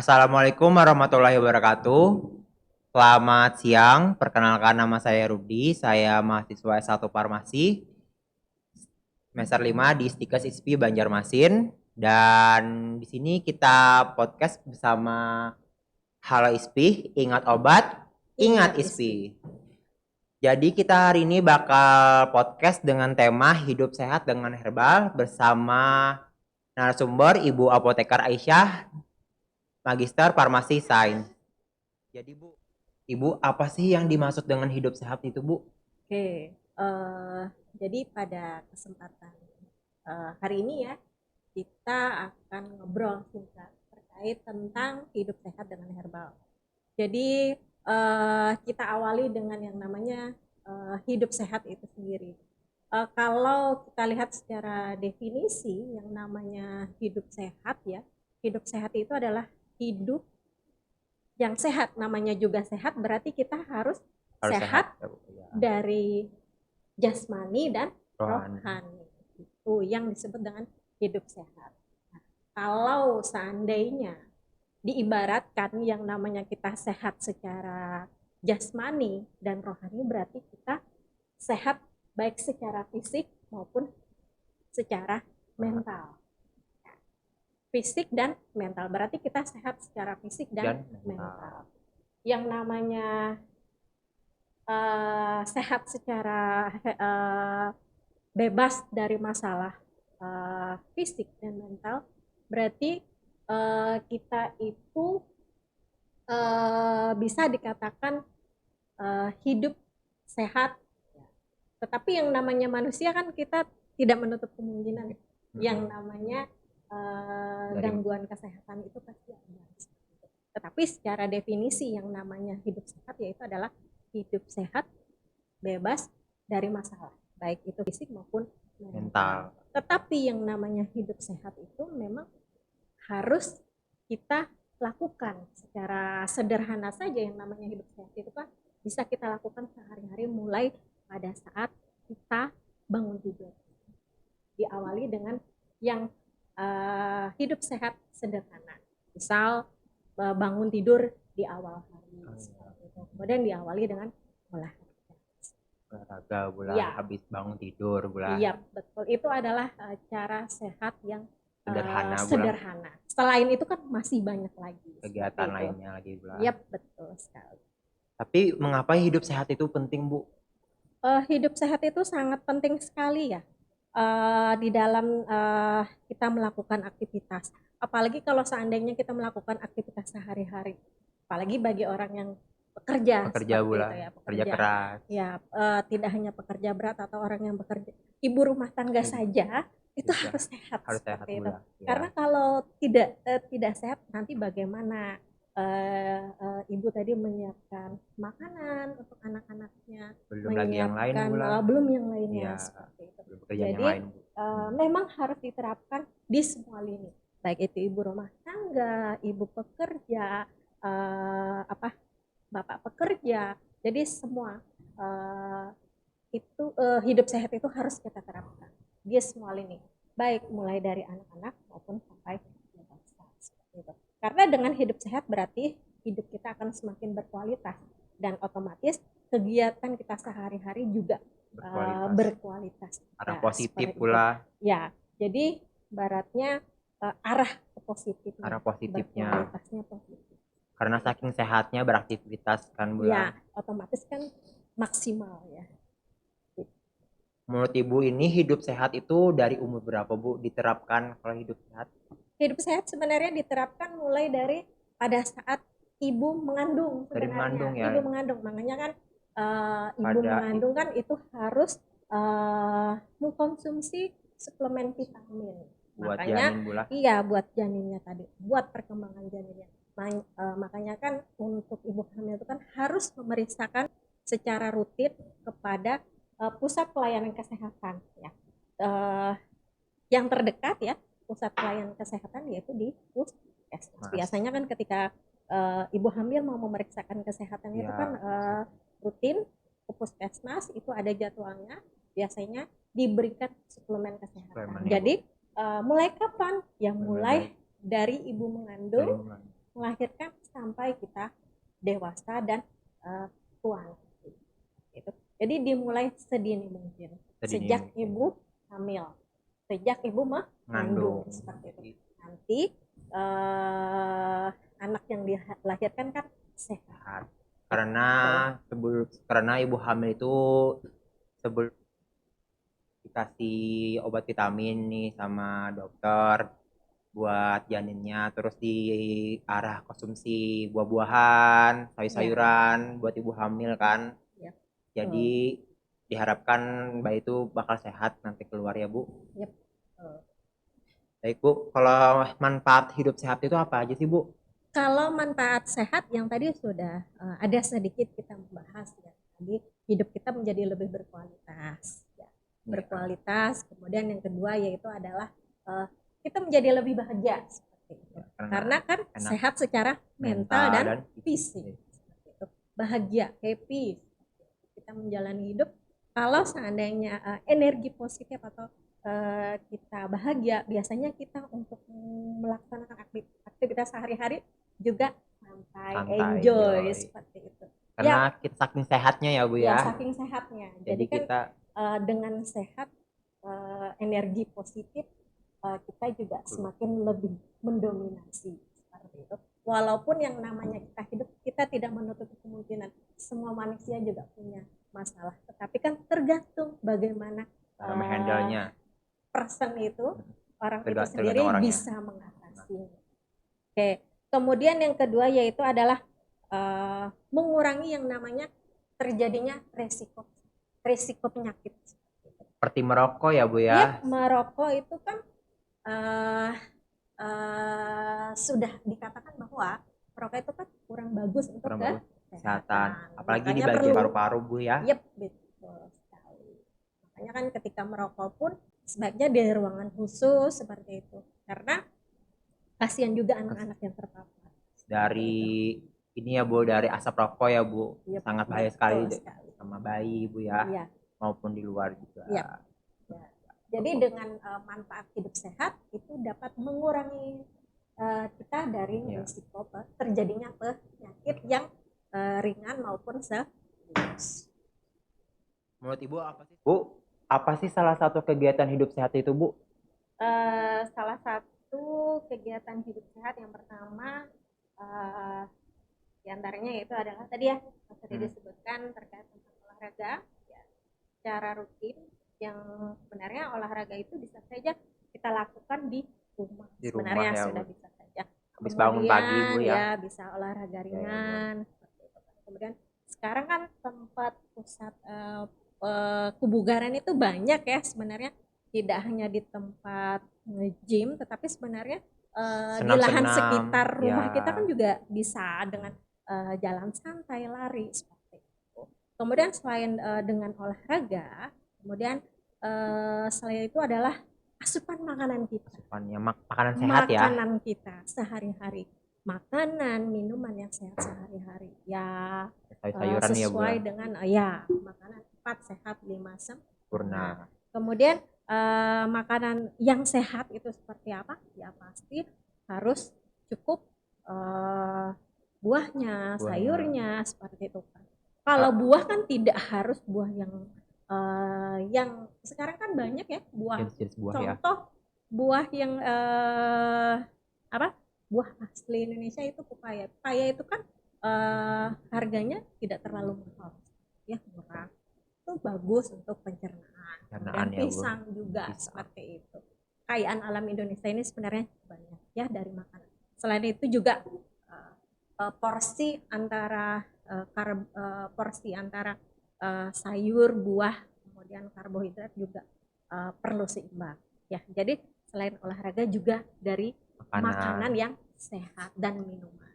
Assalamualaikum warahmatullahi wabarakatuh. Selamat siang, perkenalkan nama saya Rudi, saya mahasiswa S1 Farmasi, semester 5 di Stikes ISPI Banjarmasin. Dan di sini kita podcast bersama Halo ISPI, ingat obat, ingat ISPI. Jadi kita hari ini bakal podcast dengan tema hidup sehat dengan herbal bersama narasumber Ibu Apotekar Aisyah, Magister Farmasi Sains. Jadi Ibu, apa sih yang dimaksud dengan hidup sehat itu, Bu? Oke, jadi pada kesempatan hari ini ya, kita akan ngobrol singkat terkait tentang hidup sehat dengan herbal. Jadi kita awali dengan yang namanya hidup sehat itu sendiri. Kalau kita lihat secara definisi yang namanya hidup sehat ya, hidup sehat itu adalah hidup yang sehat. Namanya juga sehat, berarti kita harus sehat Ya. dari jasmani dan Rohani. rohani. Itu yang disebut dengan hidup sehat. Nah, kalau seandainya diibaratkan yang namanya kita sehat secara jasmani dan rohani, berarti kita sehat baik secara fisik maupun secara mental. Fisik dan mental, berarti kita sehat secara fisik dan mental. Yang namanya sehat secara bebas dari masalah fisik dan mental, berarti kita itu bisa dikatakan hidup sehat. Tetapi yang namanya manusia kan kita tidak menutup kemungkinan yang namanya gangguan kesehatan itu pasti ada. Tetapi secara definisi yang namanya hidup sehat yaitu adalah hidup sehat bebas dari masalah, baik itu fisik maupun mental. Tetapi yang namanya hidup sehat itu memang harus kita lakukan secara sederhana saja. Yang namanya hidup sehat itu kan bisa kita lakukan sehari-hari mulai pada saat kita bangun tidur. Diawali dengan yang hidup sehat sederhana. Misal bangun tidur di awal hari, kemudian diawali dengan olahraga ya. Habis bangun tidur Iya, betul. Itu adalah cara sehat yang sederhana. Selain itu kan masih banyak lagi Kegiatan lainnya lagi Iya, betul sekali. Tapi mengapa hidup sehat itu penting, Bu? Hidup sehat itu sangat penting sekali ya. Di dalam kita melakukan aktivitas, apalagi kalau seandainya kita melakukan aktivitas sehari-hari, apalagi bagi orang yang pekerja seperti itu ya, pekerja keras ya, tidak hanya pekerja berat atau orang yang bekerja, ibu rumah tangga saja itu harus sehat seperti itu. Karena kalau tidak sehat, nanti bagaimana ibu tadi menyiapkan makanan untuk anak-anaknya, belum yang lainnya seperti itu. Jadi memang harus diterapkan di semua lini, baik itu ibu rumah tangga, ibu pekerja, bapak pekerja. Jadi semua itu hidup sehat itu harus kita terapkan di semua lini, baik mulai dari anak-anak maupun sampai dewasa seperti itu. Karena dengan hidup sehat berarti hidup kita akan semakin berkualitas dan otomatis kegiatan kita sehari-hari juga berkualitas. Arah positif pula. Ya, jadi baratnya arah positifnya. Berkualitasnya positif. Karena saking sehatnya beraktivitas kan, Bu. Ya, otomatis kan maksimal ya. Menurut Ibu ini hidup sehat itu dari umur berapa, Bu, diterapkan kalau hidup sehat? Hidup sehat sebenarnya diterapkan mulai dari pada saat ibu mengandung sebenarnya. Dari mengandung ya. Ibu mengandung, makanya kan ibu mengandung kan itu harus mengkonsumsi suplemen vitamin. Buat makanya janin iya, buat janinnya tadi, buat perkembangan janinnya. Makanya kan untuk ibu hamil itu kan harus memeriksakan secara rutin kepada pusat pelayanan kesehatan ya, yang terdekat ya, pusat pelayanan kesehatan yaitu di puskesmas. Biasanya kan ketika ibu hamil mau memeriksakan kesehatan itu kan rutin ke puskesmas, itu ada jadwalnya, biasanya diberikan suplemen kesehatan. Jadi mulai kapan? Ya mulai dari ibu mengandung melahirkan sampai kita dewasa dan tua nanti. Gitu. Jadi dimulai sedini mungkin. Sejak ibu hamil, sejak ibu mengandung seperti itu. Nanti anak yang dilahirkan kan sehat. Karena ibu hamil itu sebelum dikasih obat vitamin nih sama dokter buat janinnya, terus diarah konsumsi buah-buahan, sayur-sayuran buat ibu hamil kan. Ya. Jadi diharapkan bayi itu bakal sehat nanti keluar ya Bu. Yep. Baik Bu, kalau manfaat hidup sehat itu apa aja sih Bu? Kalau manfaat sehat yang tadi sudah ada sedikit kita membahas ya. Tadi hidup kita menjadi lebih berkualitas. Ya. Berkualitas. Kemudian yang kedua yaitu adalah kita menjadi lebih bahagia seperti itu. Karena kan sehat secara mental dan fisik. Seperti itu. Bahagia, happy. Kita menjalani hidup. Kalau seandainya energi positif atau kita bahagia, biasanya kita untuk melaksanakan aktivitas sehari-hari juga santai, enjoy seperti itu. Karena kita saking sehatnya ya Bu ya. Ya saking sehatnya. Jadi kan kita dengan sehat, energi positif, kita juga semakin lebih mendominasi seperti itu. Walaupun yang namanya kita hidup, kita tidak menutup kemungkinan semua manusia juga punya masalah. Tetapi kan tergantung bagaimana menghandle-nya. Person itu, orang itu sendiri bisa mengatasi. Oke. Kemudian yang kedua yaitu adalah mengurangi yang namanya terjadinya resiko penyakit. Seperti merokok ya Bu ya? Yep, merokok itu kan sudah dikatakan bahwa merokok itu kan kurang bagus untuk kesehatan. Apalagi di bagian paru-paru Bu ya? Yep, betul sekali. Makanya kan ketika merokok pun sebaiknya di ruangan khusus seperti itu. Karena kasihan juga anak-anak yang terpapar. Dari ini ya Bu, dari asap rokok ya Bu, sangat bahaya sekali sama bayi Bu ya, maupun di luar juga. Ya. Jadi dengan manfaat hidup sehat itu dapat mengurangi kita dari risiko terjadinya penyakit yang ringan maupun serius. Menurut Ibu apa sih Bu? Apa sih salah satu kegiatan hidup sehat itu Bu? Salah satu kegiatan hidup sehat yang pertama diantaranya yaitu adalah tadi ya tadi disebutkan terkait tentang olahraga ya, secara rutin yang sebenarnya olahraga itu bisa saja kita lakukan di rumah sebenarnya ya, sudah bisa saja. Habis bangun pagi Bu ya bisa olahraga ringan. Kemudian sekarang kan tempat pusat kebugaran itu banyak ya sebenarnya, tidak hanya di tempat gym tetapi sebenarnya di lahan sekitar rumah kita kan juga bisa dengan jalan santai, lari seperti itu. Kemudian selain dengan olahraga, kemudian selain itu adalah asupan makanan kita. Makanan sehat ya. Makanan kita sehari-hari. Makanan, minuman yang sehat sehari-hari. Ya sesuai ya, dengan makanan 4 sehat 5 sempurna. Kemudian makanan yang sehat itu seperti apa? Ya pasti harus cukup buahnya, sayurnya seperti itu kan. Kalau buah kan tidak harus buah yang sekarang kan banyak ya buah. Contoh ya. Buah yang buah asli Indonesia itu pepaya. Pepaya itu kan harganya tidak terlalu mahal, ya murah. Itu bagus untuk pencernaan. Dan pisang ya, juga seperti itu. Kekayaan alam Indonesia ini sebenarnya banyak ya dari makanan. Selain itu juga porsi antara sayur, buah, kemudian karbohidrat juga perlu seimbang. Ya, jadi selain olahraga juga dari makanan yang sehat dan minuman.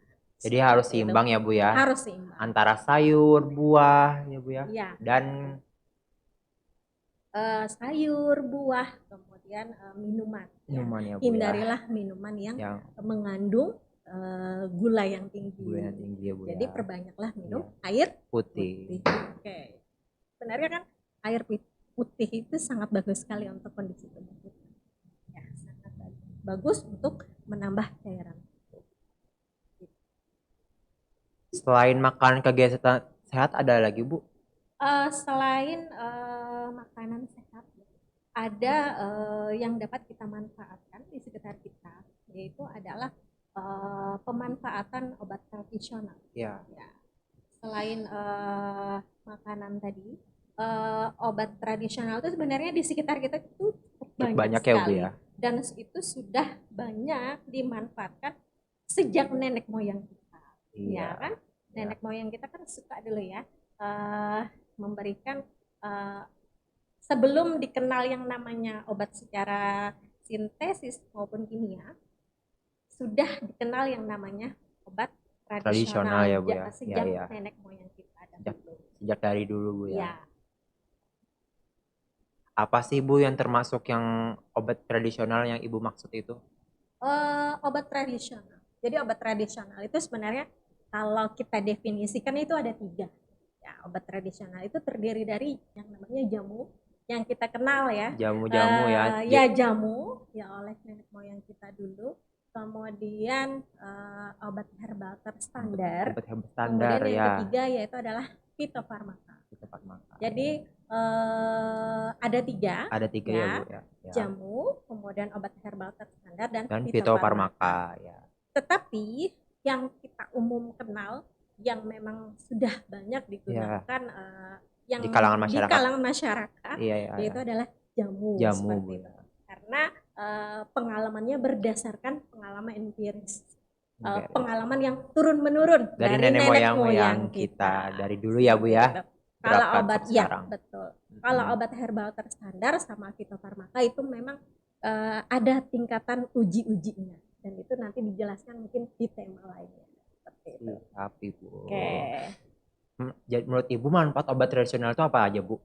Jadi harus seimbang ya Bu ya. Harus seimbang. Antara sayur, buah ya Bu ya. Dan sayur, buah, kemudian minuman. Ya, hindarilah minuman yang mengandung gula yang tinggi. Ya, Bu, jadi perbanyaklah minum air putih. Oke. Sebenarnya kan air putih itu sangat bagus sekali untuk kondisi tubuh kita. Ya, sangat bagus untuk menambah cairan. Selain makan kegiatan sehat ada lagi Bu? Selain makanan sehat, ada yang dapat kita manfaatkan di sekitar kita, yaitu adalah pemanfaatan obat tradisional. Ya. Ya, selain makanan tadi, obat tradisional itu sebenarnya di sekitar kita itu banyak Banyak ya Bu sekali, ya. dan itu sudah banyak dimanfaatkan sejak nenek moyang kita, Iya. ya kan? Ya. Nenek moyang kita kan suka dulu ya memberikan sebelum dikenal yang namanya obat secara sintesis maupun kimia, sudah dikenal yang namanya obat Tradisional ya tradisional Bu ya. sejak Ya. nenek moyang kita Sejak, dahulu. sejak dari dulu Bu ya. Ya, Apa sih Bu yang termasuk yang obat tradisional yang Ibu maksud itu? obat tradisional. Jadi obat tradisional itu sebenarnya kalau kita definisikan itu ada tiga. Ya, obat tradisional itu terdiri dari yang namanya jamu yang kita kenal ya. Jamu-jamu ya. Ya jamu ya oleh nenek moyang kita dulu. Kemudian obat herbal terstandar. Obat herbal standar Kemudian yang ya. ketiga yaitu adalah fitofarmaka. Fitofarmaka. Jadi ada tiga. Ada tiga ya Bu ya. Ya. Jamu, kemudian obat herbal terstandar dan Dan fitofarmaka. fitofarmaka ya. Tetapi yang kita umum kenal, yang memang sudah banyak digunakan yang Di kalangan masyarakat, Iya, iya, yaitu iya. adalah jamu, Jamu seperti Bu itu. ya. Karena pengalamannya berdasarkan pengalaman empiris, Beres. pengalaman yang turun menurun Dari dari nenek nenek moyang kita dari dulu ya Bu ya. Seperti itu. Kalau Berapa obat sampai ya sekarang? betul. Kalau obat herbal terstandar sama fitofarmaka itu memang ada tingkatan uji-ujinya, dan itu nanti dijelaskan mungkin di tema lainnya. Seperti itu. Tapi Bu. Oke. Jadi menurut Ibu manfaat obat tradisional itu apa aja Bu?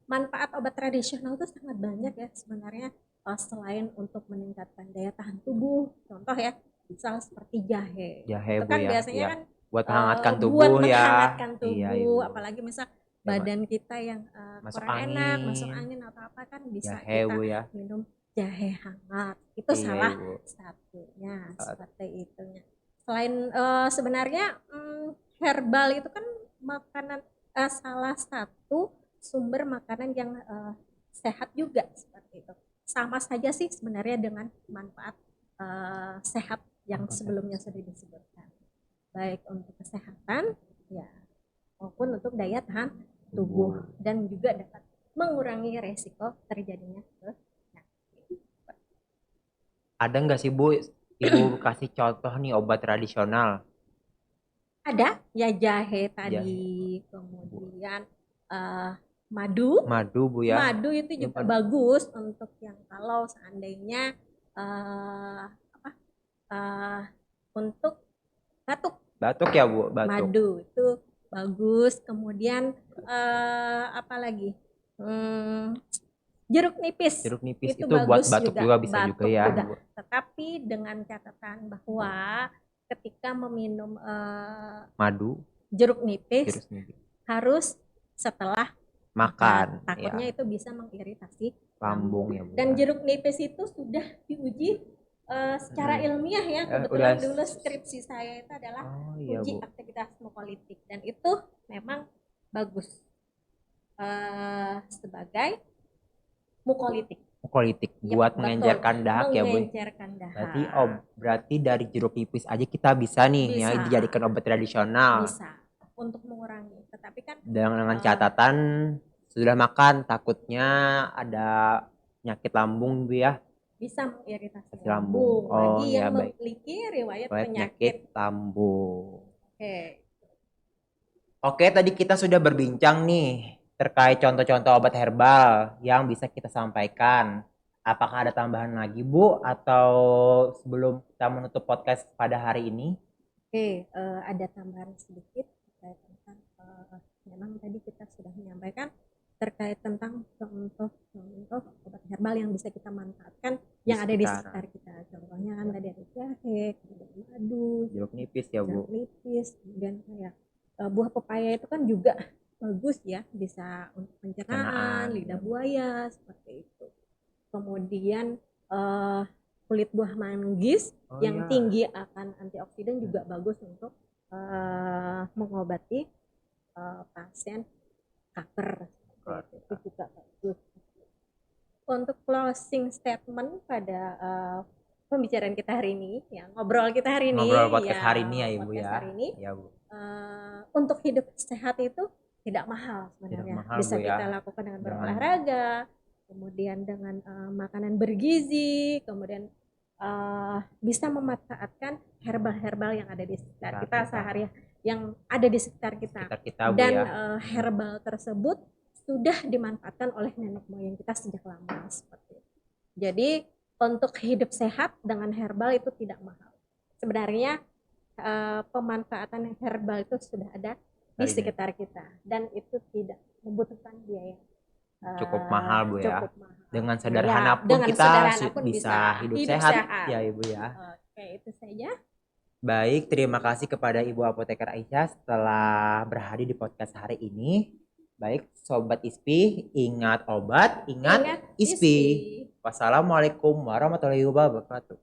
Manfaat obat tradisional itu sangat banyak ya sebenarnya, selain untuk meningkatkan daya tahan tubuh. Contoh ya, misal seperti jahe. Jahe Itu Bu kan ya. biasanya Ya. kan Buat menghangatkan buat tubuh ya. menghangatkan Iya tubuh, Ibu. apalagi misal Ya, badan kita yang masuk kurang enak, masuk angin. angin atau apa, kan bisa Jahe kita Bu ya. minum jahe hangat. Itu Iya salah Ibu. satunya, seperti itunya. Selain sebenarnya herbal itu kan makanan, salah satu sumber makanan yang sehat juga, seperti itu. Sama saja sih sebenarnya dengan manfaat sehat yang sebelumnya sudah disebutkan, baik untuk kesehatan ya maupun untuk daya tahan tubuh, dan juga dapat mengurangi resiko terjadinya penyakit. Ada nggak sih Bu Ibu kasih contoh nih obat tradisional? Ada ya jahe tadi, Jahe. kemudian madu. Madu Bu ya. Madu itu juga bagus untuk yang kalau seandainya apa untuk batuk. Batuk ya Bu, batuk. Madu itu bagus. Kemudian apa lagi? Jeruk nipis. Jeruk nipis itu itu buat bagus batuk juga bisa batuk juga ya. juga. Tetapi dengan catatan bahwa ketika meminum Madu, jeruk nipis jeruk nipis. harus setelah Makan. Takutnya Ya. itu bisa mengiritasi Lambung ya Bu. Dan jeruk nipis itu sudah diuji secara ilmiah ya. Kebetulan dulu skripsi saya itu adalah uji aktivitas mukolitik, dan itu memang bagus sebagai mukolitik. Mukolitik buat mengencerkan dahak ya Bu. Mengencerkan dahak. Berarti dari jeruk nipis aja kita bisa nih ya dijadikan obat tradisional. Bisa untuk mengurangi. Tetapi kan dengan catatan sudah makan takutnya ada penyakit lambung Bu ya. Bisa mengiritasi lambung. Bagi yang memiliki riwayat penyakit lambung. Oke. Oke, tadi kita sudah berbincang nih terkait contoh-contoh obat herbal yang bisa kita sampaikan. Apakah ada tambahan lagi Bu atau sebelum kita menutup podcast pada hari ini? Oke, ada tambahan sedikit terkait tentang memang tadi kita sudah menyampaikan terkait tentang contoh obat herbal yang bisa kita manfaatkan yang ada di sekitar kita. Contohnya kan tadi ada jahe, kemudian madu, jeruk nipis ya Bu. Jeruk nipis, kemudian kayak buah pepaya itu kan juga bagus ya, bisa untuk pencernaan, lidah buaya seperti itu. Kemudian kulit buah manggis yang tinggi akan antioksidan juga bagus untuk mengobati pasien kanker. Itu juga bagus. Untuk closing statement pada pembicaraan kita hari ini, ya ngobrol kita hari ini, Ngobrol podcast ya, hari ini ya Ibu podcast ya. hari ini, Ya Bu. untuk hidup sehat itu tidak mahal sebenarnya. Tidak mahal, Bisa Bu, ya. kita lakukan dengan Dengan- berolahraga, kemudian dengan makanan bergizi, kemudian bisa memanfaatkan herbal-herbal yang ada di sekitar kita sehari, yang ada di sekitar kita. Sekitar kita Bu Dan ya. herbal tersebut sudah dimanfaatkan oleh nenek moyang kita sejak lama seperti itu. Jadi untuk hidup sehat dengan herbal itu tidak mahal. Sebenarnya pemanfaatan herbal itu sudah ada di sekitar kita dan itu tidak membutuhkan biaya Cukup mahal Bu ya. cukup mahal. Dengan sederhana pun dengan kita sederhana pun bisa hidup sehat ya Ibu ya. Oke, itu saja. Baik, terima kasih kepada Ibu Apoteker Aisyah setelah berhadir di podcast hari ini. Baik, Sobat ISPI, ingat obat, ingat ISPI. Wassalamualaikum warahmatullahi wabarakatuh.